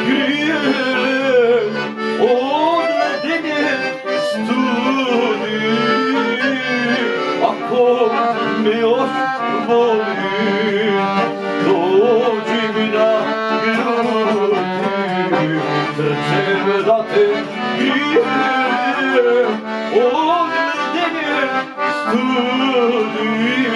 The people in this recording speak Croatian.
grije od ledene studi. Ako me još voli, dođi mi na grudi, srce da te grije od ledene studi.